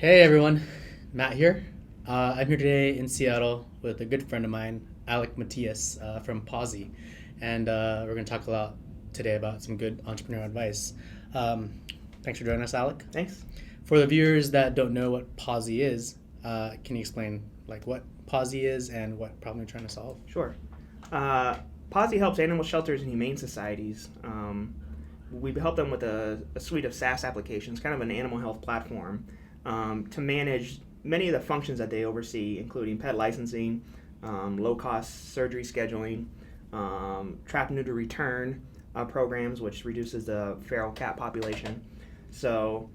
Hey everyone, Matt here. I'm here today in Seattle with a good friend of mine, Alec Matias from Pawzii, and we're going to talk a lot today about some good entrepreneurial advice. Um, Thanks for joining us, Alec. Thanks. For the viewers that don't know what Pawzii is, can you explain like what Pawzii is and what problem you're trying to solve? Sure. Pawzii helps animal shelters and humane societies. We help them with a suite of SaaS applications, kind of an animal health platform, to manage many of the functions that they oversee, including pet licensing, low-cost surgery scheduling, trap, neuter, return programs, which reduces the feral cat population. So,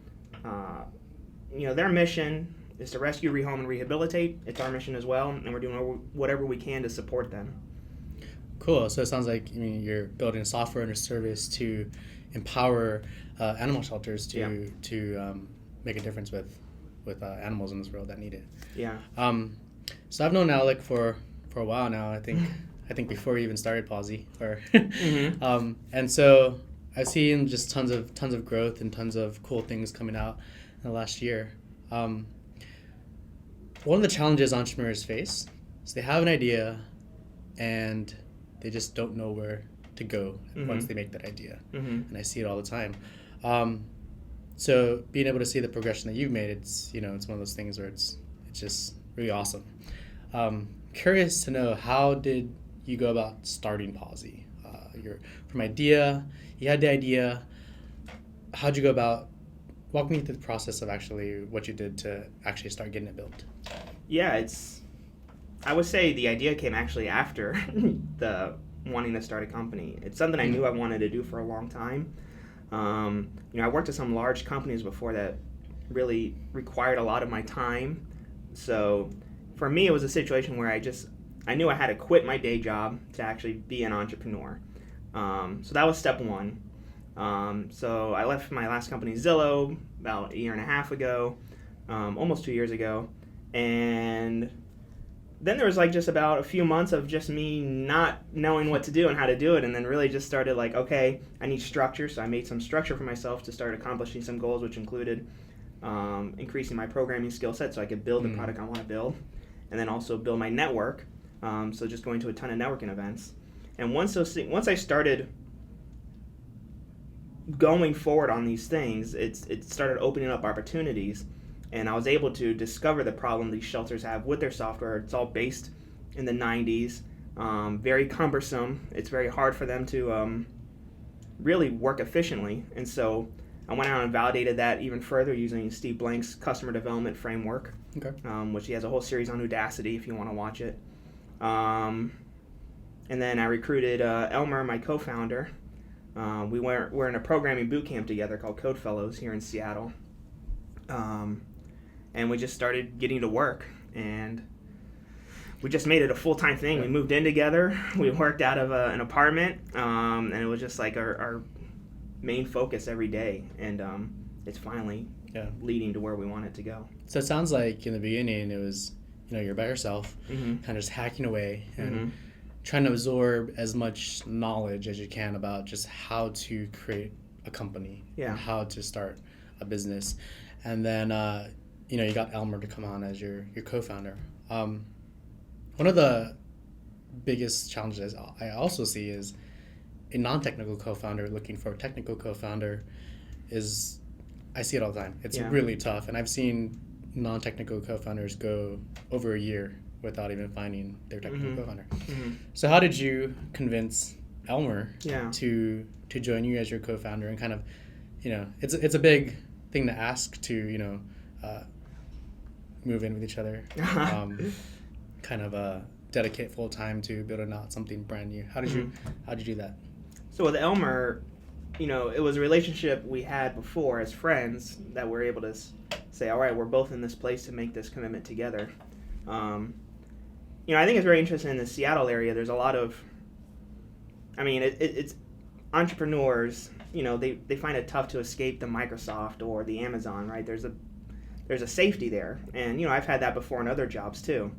their mission is to rescue, rehome, and rehabilitate. It's our mission as well, and we're doing whatever we can to support them. Cool. So it sounds like you're building software and a service to empower animal shelters to make a difference with animals in this world that need it. Yeah. So I've known Alec for a while now. I think before we even started Pawzii, and so I've seen just tons of growth and tons of cool things coming out in the last year. One of the challenges entrepreneurs face is they have an idea and they just don't know where to go once they make that idea. And I see it all the time. So being able to see the progression that you've made, it's one of those things where it's just really awesome. Curious to know, how did you go about starting Pawzii? From idea, you had the idea. How'd you go about? Walk me through the process of actually what you did to actually start getting it built. Yeah, I would say the idea came actually after the wanting to start a company. It's something I knew I wanted to do for a long time. I worked at some large companies before that really required a lot of my time. So for me, it was a situation where I knew I had to quit my day job to actually be an entrepreneur. So that was step one. So I left my last company, Zillow, about a year and a half ago, almost 2 years ago. And then there was just about a few months of just me not knowing what to do and how to do it, and then really just started okay, I need structure. So I made some structure for myself to start accomplishing some goals, which included increasing my programming skill set so I could build the product I want to build, and then also build my network. So just going to a ton of networking events. And once I started going forward on these things, it started opening up opportunities. And I was able to discover the problem these shelters have with their software. It's all based in the 90s, very cumbersome. It's very hard for them to really work efficiently. And so I went out and validated that even further using Steve Blank's customer development framework, which he has a whole series on Udacity if you want to watch it. And then I recruited Elmer, my co-founder. We're in a programming boot camp together called Code Fellows here in Seattle. And we just started getting to work, and we just made it a full-time thing. We moved in together. We worked out of an apartment, and it was just our main focus every day. And it's finally leading to where we want it to go. So it sounds like in the beginning it was, you're by yourself, kind of just hacking away and trying to absorb as much knowledge as you can about just how to create a company and how to start a business. And then, you got Elmer to come on as your co-founder. One of the biggest challenges I also see is a non-technical co-founder looking for a technical co-founder I see it all the time. It's really tough. And I've seen non-technical co-founders go over a year without even finding their technical co-founder. So how did you convince Elmer to join you as your co-founder, and kind of, it's a big thing to ask to move in with each other, kind of dedicate full time to building out something brand new. How did you do that? So with Elmer, it was a relationship we had before as friends that we're able to say, all right, we're both in this place to make this commitment together. I think it's very interesting in the Seattle area. There's a lot of, it's entrepreneurs. They find it tough to escape the Microsoft or the Amazon, right? There's a safety there, and I've had that before in other jobs too.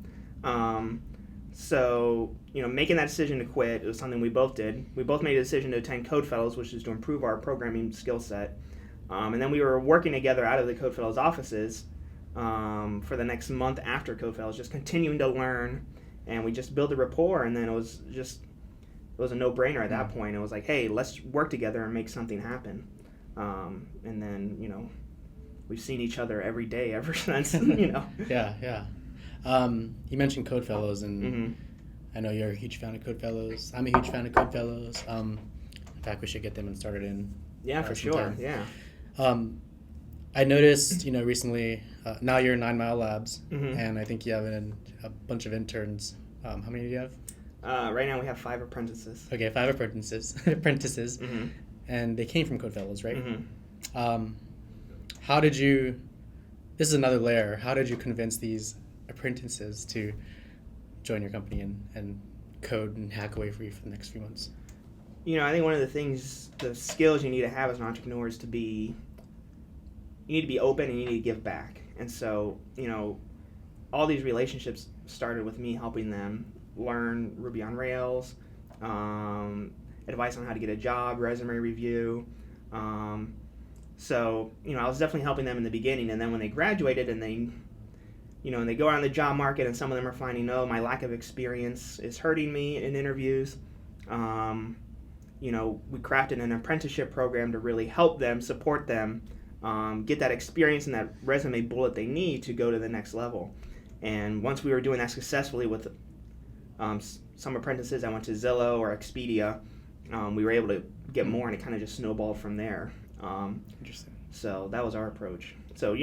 So making that decision to quit, it was something we both did. We both made a decision to attend Code Fellows, which is to improve our programming skill set. And then we were working together out of the Code Fellows offices, for the next month after Code Fellows, just continuing to learn, and we just built a rapport, and then it was a no-brainer at that point. It was like, hey, let's work together and make something happen. And then, we've seen each other every day ever since, Yeah. You mentioned Code Fellows, and I know you're a huge fan of Code Fellows. I'm a huge fan of Code Fellows. In fact, we should get them started in. Yeah, for sure. Time. Yeah. I noticed, recently, now you're in 9 Mile Labs, and I think you have a bunch of interns. How many do you have? Right now we have 5 apprentices. Okay, 5 apprentices. And they came from Code Fellows, right? How did you, this is another layer, how did you convince these apprentices to join your company and code and hack away for you for the next few months? I think one of the skills you need to have as an entrepreneur is you need to be open and you need to give back. And so, all these relationships started with me helping them learn Ruby on Rails, advice on how to get a job, resume review. So, I was definitely helping them in the beginning, and then when they graduated and they go out on the job market, and some of them are finding, my lack of experience is hurting me in interviews. We crafted an apprenticeship program to really help them, support them, get that experience and that resume bullet they need to go to the next level. And once we were doing that successfully with some apprentices, I went to Zillow or Expedia. We were able to get more, and it kind of just snowballed from there. Interesting. So that was our approach. So,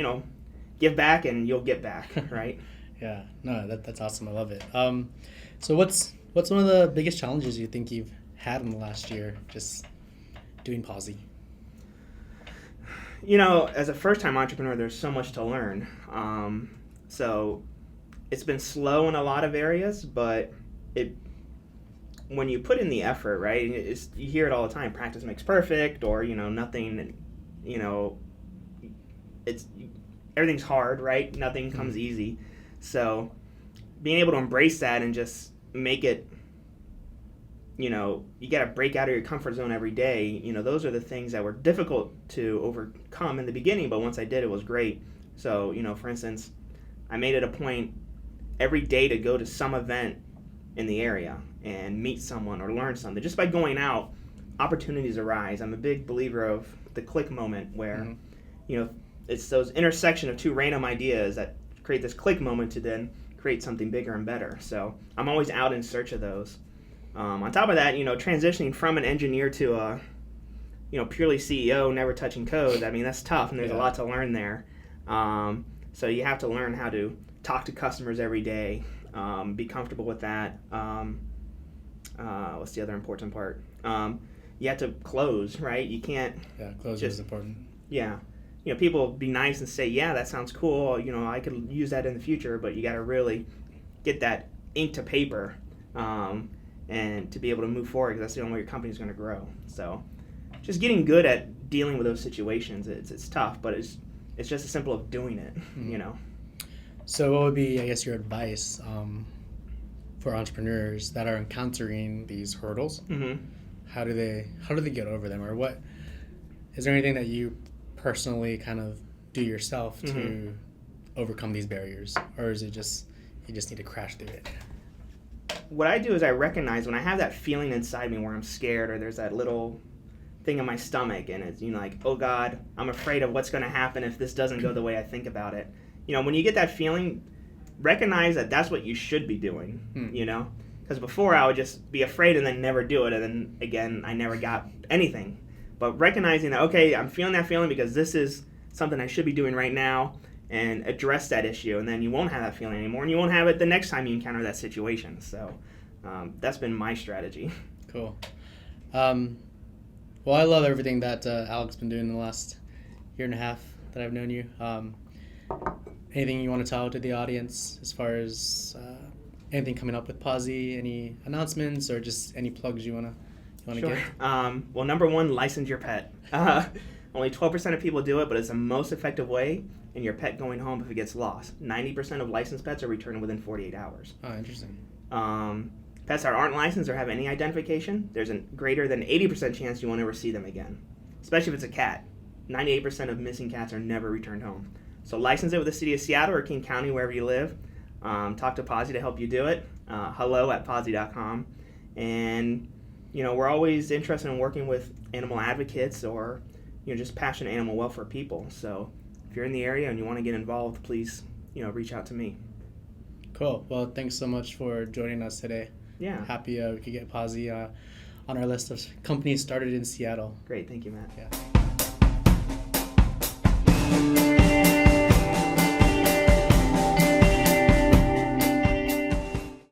give back and you'll get back, right? Yeah. No, that's awesome. I love it. So what's one of the biggest challenges you think you've had in the last year just doing Pawzii? As a first-time entrepreneur, there's so much to learn. So it's been slow in a lot of areas, but when you put in the effort, right, you hear it all the time, practice makes perfect, or, nothing, everything's hard, right? Nothing comes easy. So being able to embrace that and just make it, you got to break out of your comfort zone every day. Those are the things that were difficult to overcome in the beginning, but once I did, it was great. So, for instance, I made it a point every day to go to some event in the area and meet someone or learn something. Just by going out, opportunities arise. I'm a big believer of the click moment where, it's those intersection of 2 random ideas that create this click moment to then create something bigger and better. So I'm always out in search of those. On top of that, transitioning from an engineer to a, purely CEO, never touching code, that's tough, and there's a lot to learn there. So you have to learn how to talk to customers every day, be comfortable with that. What's the other important part? You have to close, right? You can't... Yeah, closing is important. Yeah. People be nice and say, yeah, that sounds cool, I could use that in the future, but you got to really get that ink to paper, and to be able to move forward, because that's the only way your company's going to grow. So just getting good at dealing with those situations, it's tough, but it's just as simple as doing it, So what would be, I guess, your advice for entrepreneurs that are encountering these hurdles? How do they get over them, or what is there anything that you personally kind of do yourself to overcome these barriers, or is it just you just need to crash through it? What I do is I recognize when I have that feeling inside me where I'm scared, or there's that little thing in my stomach, and it's like, oh God, I'm afraid of what's going to happen if this doesn't go the way I think about it. When you get that feeling, recognize that that's what you should be doing. Because before I would just be afraid and then never do it, and then again I never got anything. But recognizing that, okay, I'm feeling that feeling because this is something I should be doing right now, and address that issue, and then you won't have that feeling anymore, and you won't have it the next time you encounter that situation. So that's been my strategy. Cool. Well, I love everything that Alec's been doing in the last year and a half that I've known you. Anything you want to tell to the audience as far as anything coming up with Pawzii, any announcements, or just any plugs you want to Sure. give? Well, number one, license your pet. Only 12% of people do it, but it's the most effective way in your pet going home if it gets lost. 90% of licensed pets are returned within 48 hours. Oh, interesting. Pets that aren't licensed or have any identification, there's a greater than 80% chance you won't ever see them again, especially if it's a cat. 98% of missing cats are never returned home. So license it with the city of Seattle or King County, wherever you live. Talk to Pawzii to help you do it. hello@pawzii.com. And, we're always interested in working with animal advocates or, just passionate animal welfare people. So if you're in the area and you want to get involved, please, reach out to me. Cool. Well, thanks so much for joining us today. Yeah. Happy we could get Pawzii on our list of companies started in Seattle. Great. Thank you, Matt. Yeah.